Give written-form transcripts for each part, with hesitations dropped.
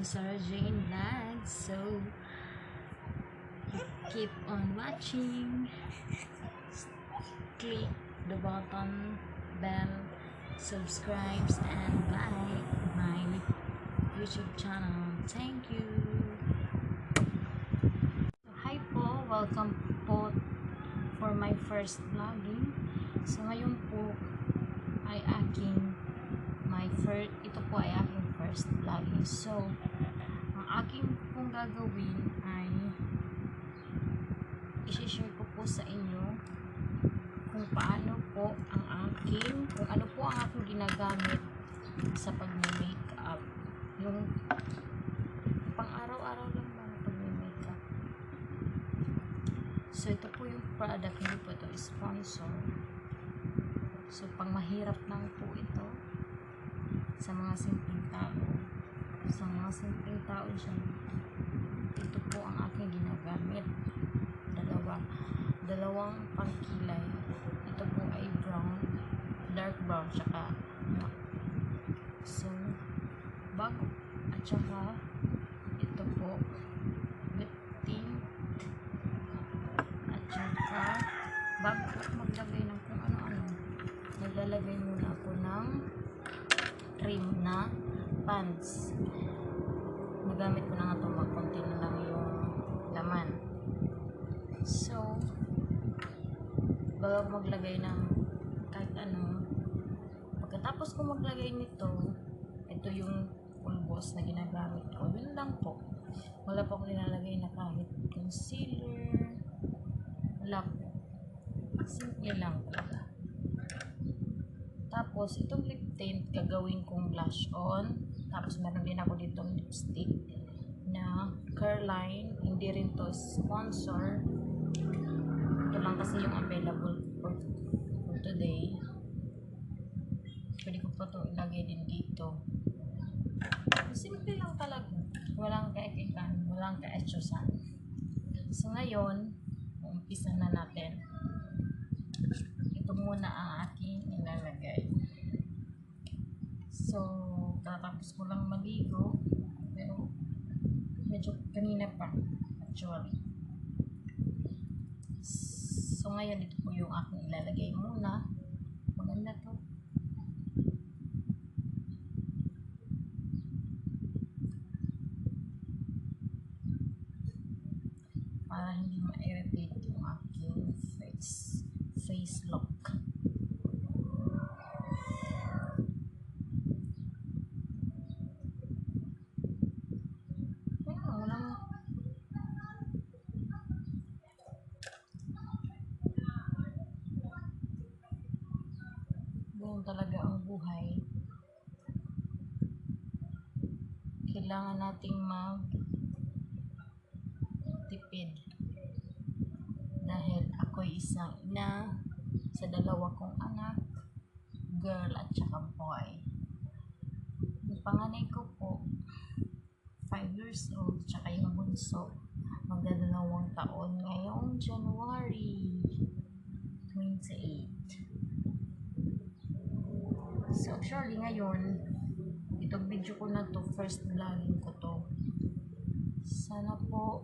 I'm Sarah Jane Vlog. So keep on watching. Click the button, bell, subscribes, and like my YouTube channel. Thank you. Hi po, welcome po for my first vlogging. So ngayon po ay ito po ay aking first vlogging. So ang aking pong gagawin ay i-share ko po sa inyo kung paano po kung ano po ang aking ginagamit sa pag-makeup. Yung pang araw-araw lang ba na pag-makeup. So ito po yung product, hindi po ito sponsor. So pang mahirap lang po ito sa mga simpleng tao. Sa mga simpleng tao dyan, ito po ang aking ginagamit. Dalawang pangkilay. Ito po ay brown, dark brown, tsaka matte. So bago, at tsaka ito po lip tint, at tsaka bago po maglagay ng kung ano-ano, naglalagay muna ako ng cream na pants. Nagamit ko na nga ito, magkunti na lang yung laman. So bago maglagay ng kahit ano, pagkatapos ko maglagay nito, ito yung pulbos na ginagamit ko. Yun lang po. Wala pa akong nilalagay na kahit concealer, wala po. Simple lang po. Tapos itong lip tint gagawin kong blush on. Tapos meron din ako ditong lipstick na Careline, hindi rin to sponsor. Ito lang kasi yung available for today. Pwede ko pa ito ilagay din dito. Simple lang talaga. Walang kaikikan, walang kaetyosan. So ngayon, umpisa na natin. Ito muna ang aking ilalagay. So, tatapos ko lang maligo. Pero, medyo kanina pa. Actually. So, ngayon, ito po yung aking ilalagay muna. Maganda to. Para hindi ma-irritate yung aking face look. Ganyan talaga ang buhay. Kailangan nating magtipid. Dahil ako'y isang ina sa dalawa kong anak, girl at saka boy. Yung panganay ko po, 5 years old, tsaka yung bunso, magdadalawang taon ngayong January 28. So actually ngayon, itong video ko na to, first vlogging ko to. Sana po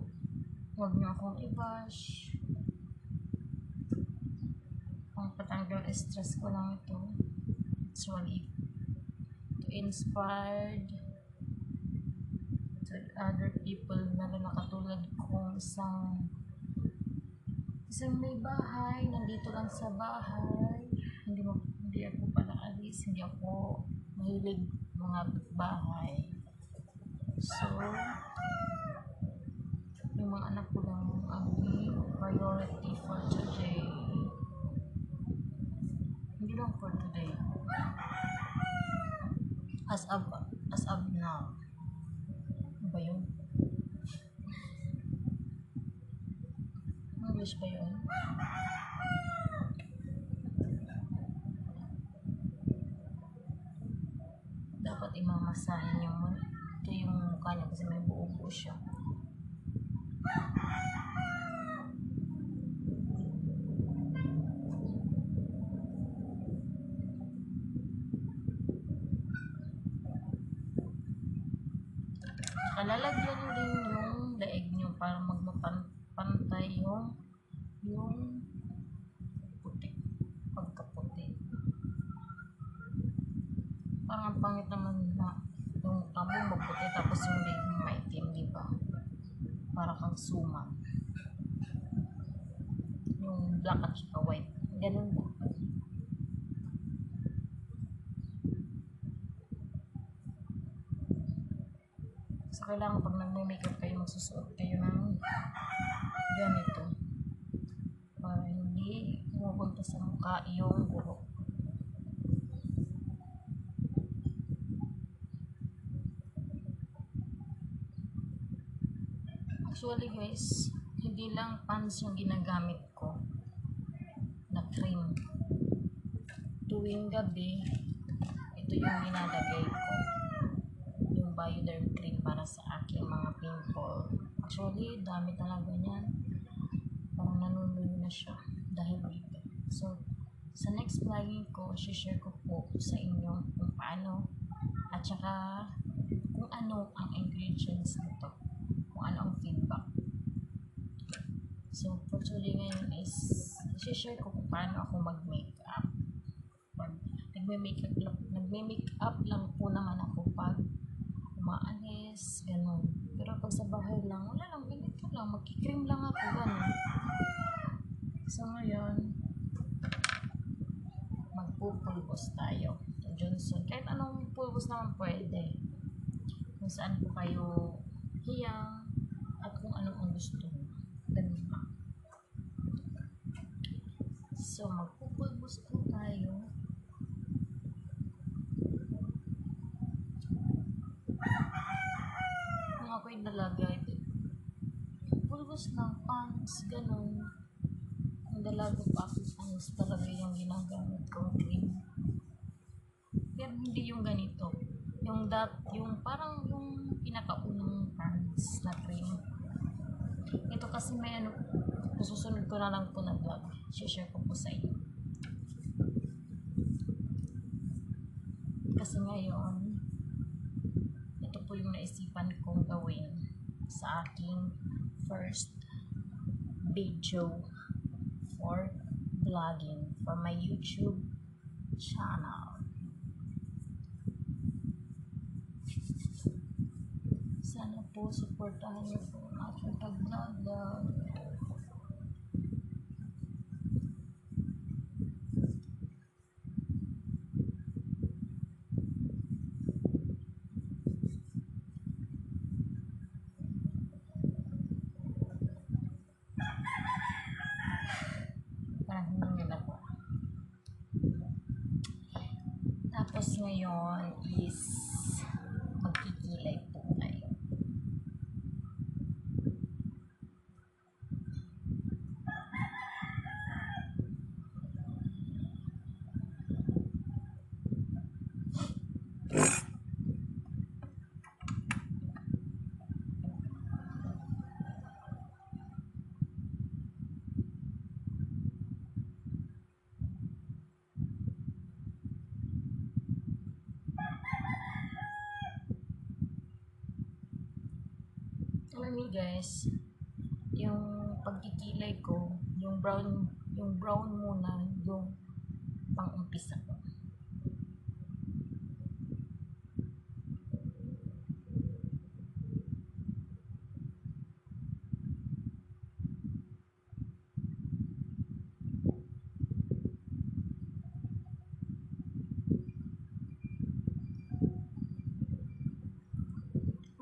huwag niyo akong i-bash. Ang patanggal stress ko lang ito. Actually, to inspired to other people na rin nakatulad kong isang may bahay, nandito lang sa bahay, hindi ako pala alis, hindi ako mahilig mga bahay. So yung mga anak ko lang ang priority for today. Hindi lang for today, as of now. Ano ba yun? English ba yun? Dapat imamasahin yung mukha niya kasi may buo-buo siya. lalagyan nyo din yung daig nyo para magmapantay yung puti, pagkaputi. Parang ang pangit naman na yung tamong magputi tapos yung daig mo maitim, diba? Para kang suman. Yung black at saka white. Ganun ba? So, kailangan pag nagme-makeup kayo, magsusuot kayo ng ganito. Para hindi pumupunta sa mukha yung buhok. Actually guys, hindi lang pants yung ginagamit ko na cream. Tuwing gabi, ito yung nilalagay ko. Yung Bioderm cream para sa aking mga pimple. Actually, dami talaga niyan. Parang nanunuyo na siya dahil dito. So, sa next vlogging ko, share ko po sa inyo kung paano at saka kung ano ang ingredients nito. Kung ano ang feedback. So, for today ngayon is share ko kung paano ako mag-makeup. Pag nagme-makeup lang po naman ako pag umaalis, ganun. Pero pag sa bahay lang, wala lang, ganito lang, magkikream lang ako, ganun. So ngayon, magpupulbos tayo. Johnson, kahit anong pulbos naman pwede. Kung saan po kayo hiyang at kung anong ang gusto mo. Ganun lang. So, magpupulbos po tayo. Kung ako'y nalagay, pulbos ng pants, ganun. Ang dalaga pa ako pants talaga yung ginagamit kong cream. Pero hindi yung ganito. Yung parang yung pinakaunang pants na cream. Ito kasi may ano, susunod ko na lang po na vlog. Share ko po sa inyo. Kasi ngayon, ito po yung naisipan kong gawin sa aking first video for vlogging for my YouTube channel. Sana po supportahan niyo po ang aking pag-vlog. Parang hindi na po. Tapos ngayon is magkikilay po tayo. Alam niyo guys, yung pagkikilay ko, yung brown muna yung pang-umpisa ko.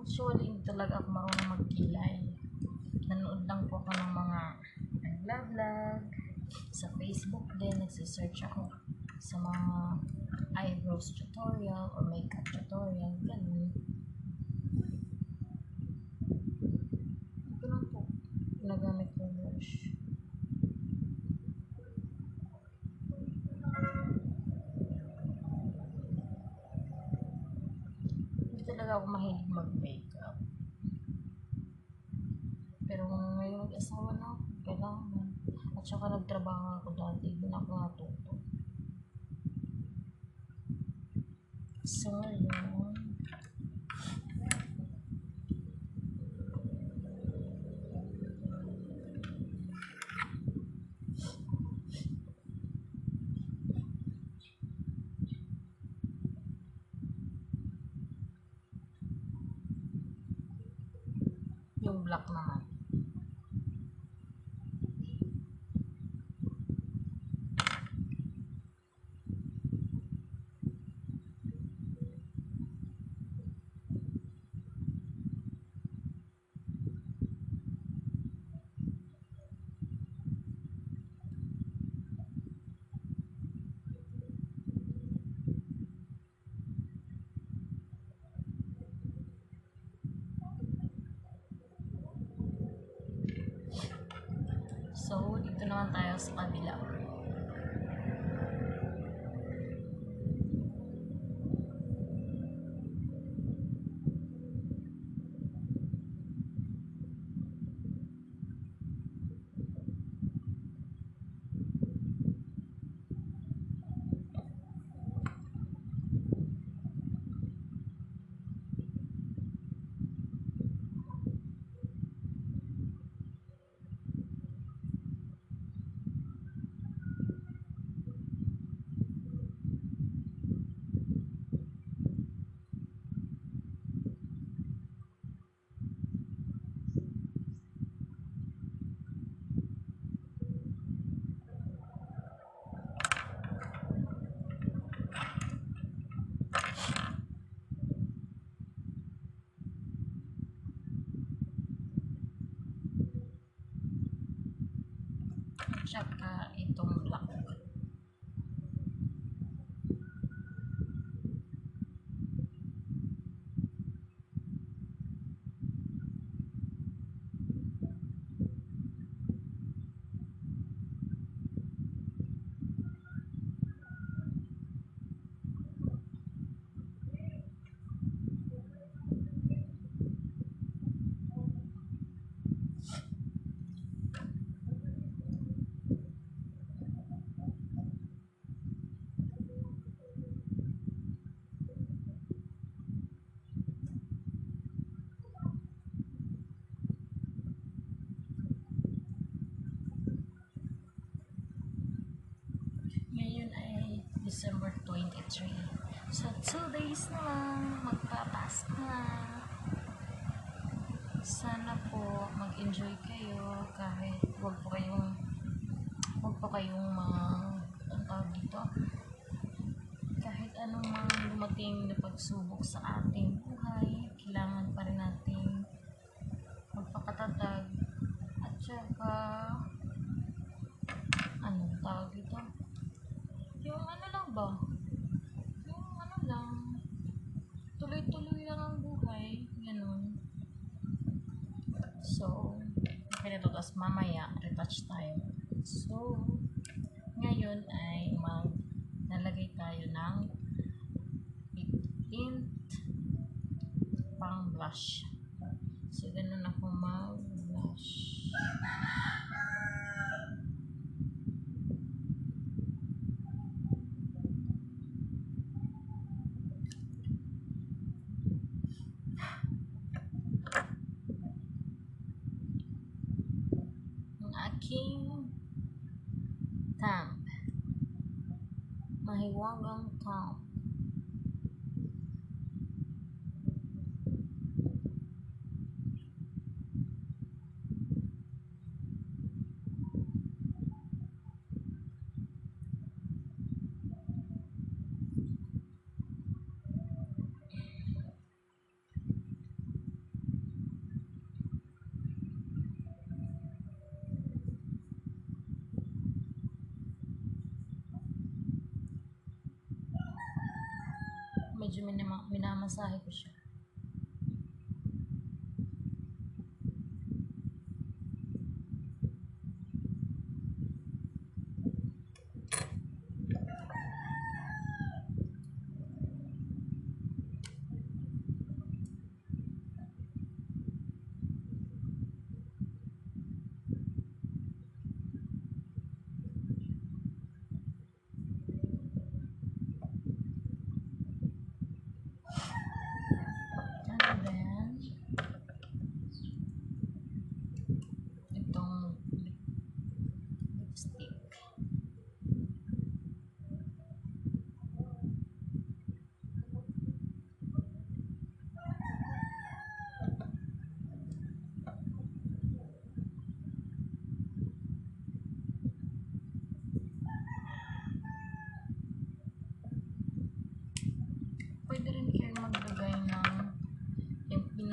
Actually, hindi talaga ako marunong magkilay. Nanood lang po ako ng mga vlog sa Facebook din, nagsisearch ako sa mga eyebrows tutorial or makeup tutorial, ganun. Ito lang po, ginagamit ko brush. Hindi talaga ako mahilig mag-makeup. Pero ngayon mag-asawa na ako, kailangan. At saka nagtrabaho ako dati, hindi na ako natuto. So ngayon, black naman. So, dito naman tayo sa kabila. Tsaka itong black. Ngayon ay December 23. So, 2 days na lang, magpapasko na. Sana po mag-enjoy kayo kahit wag po kayong ang tawag dito, kahit anong mga dumating na pagsubok sa ating buhay, kailangan pa rin nating magpakatatag at saka anong tawag dito, yung ano lang ba, yung ano lang, tuloy-tuloy lang ang buhay, ganun. So, okay na to, tapos mamaya retouch tayo. So, ngayon ay nalagay tayo ng 15th pang blush. So, ganun ako mag-blush. Ang aking thumb. Mahiwagang thumb. Medyo minamasahe ko siya.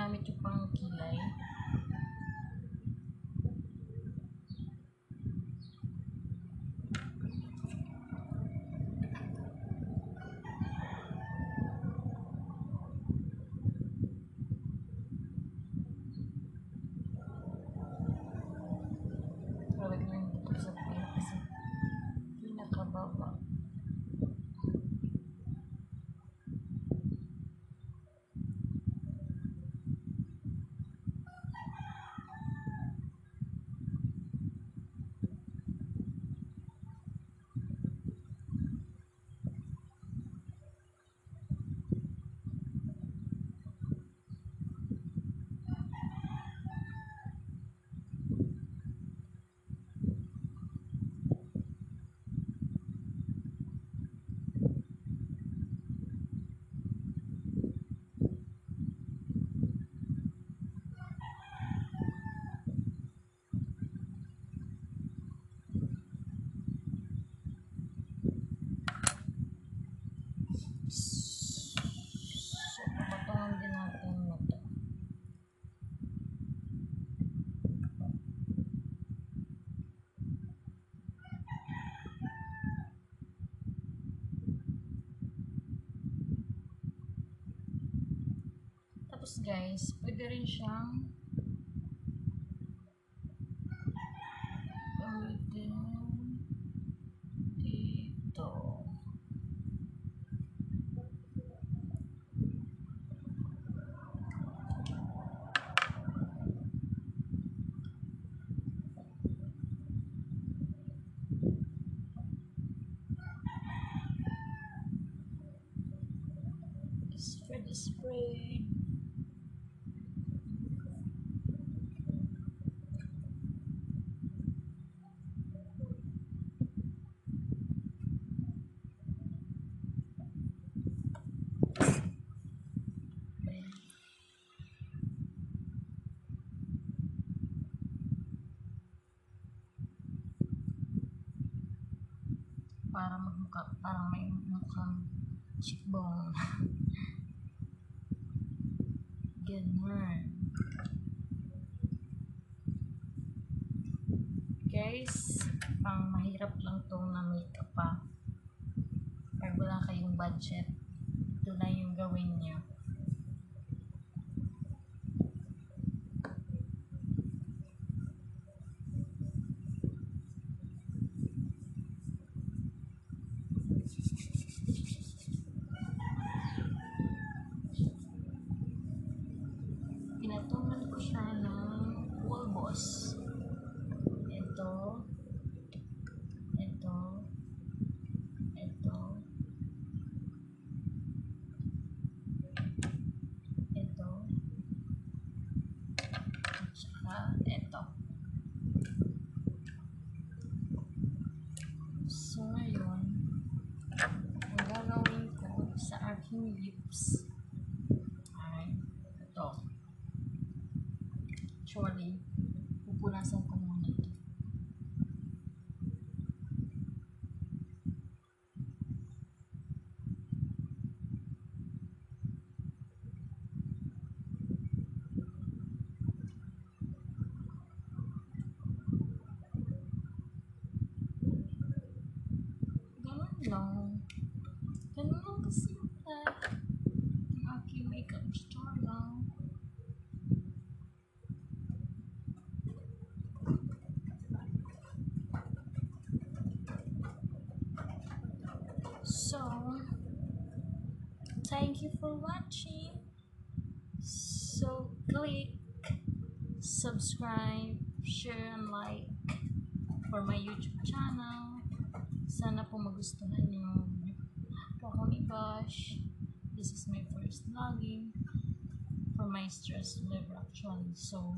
ginamit yung pang kilay. Tawag lang dito sa pinakababa. So, papatungan din natin ito. Tapos guys, pwede rin siyang gamitin dito. Spread. Para magmukha, parang may mukhang cheekbone. Ganun. Guys, pang mahirap lang tong na makeup pa. Pag wala kayong budget, ito na yung gawin niyo. Pinatungan ko siya ng Pulbos. Ito. Ito. Ito. Ito. At saka ito. So, ngayon, ang gagawin ko sa aking lips ay ito. Actually, pupunasan ko muna ito. Ganun lang. Ganun lang kasi ang aking makeup store lang. So, thank you for watching. So, click subscribe, share, and like for my YouTube channel. Sana po magustuhan nyo. Ako ni Bash. This is my first vlogging for my stress level actually. So,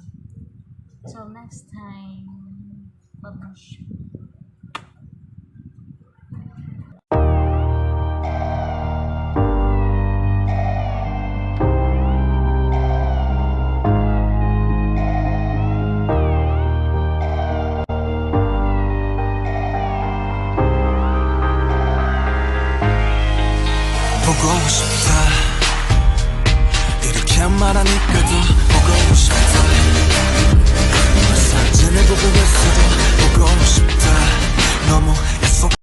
till next time. Babush. 보고 싶다 이렇게 그냥 말하니까 더 보고 싶다 사진을 보고 있어도 보고 싶다 너무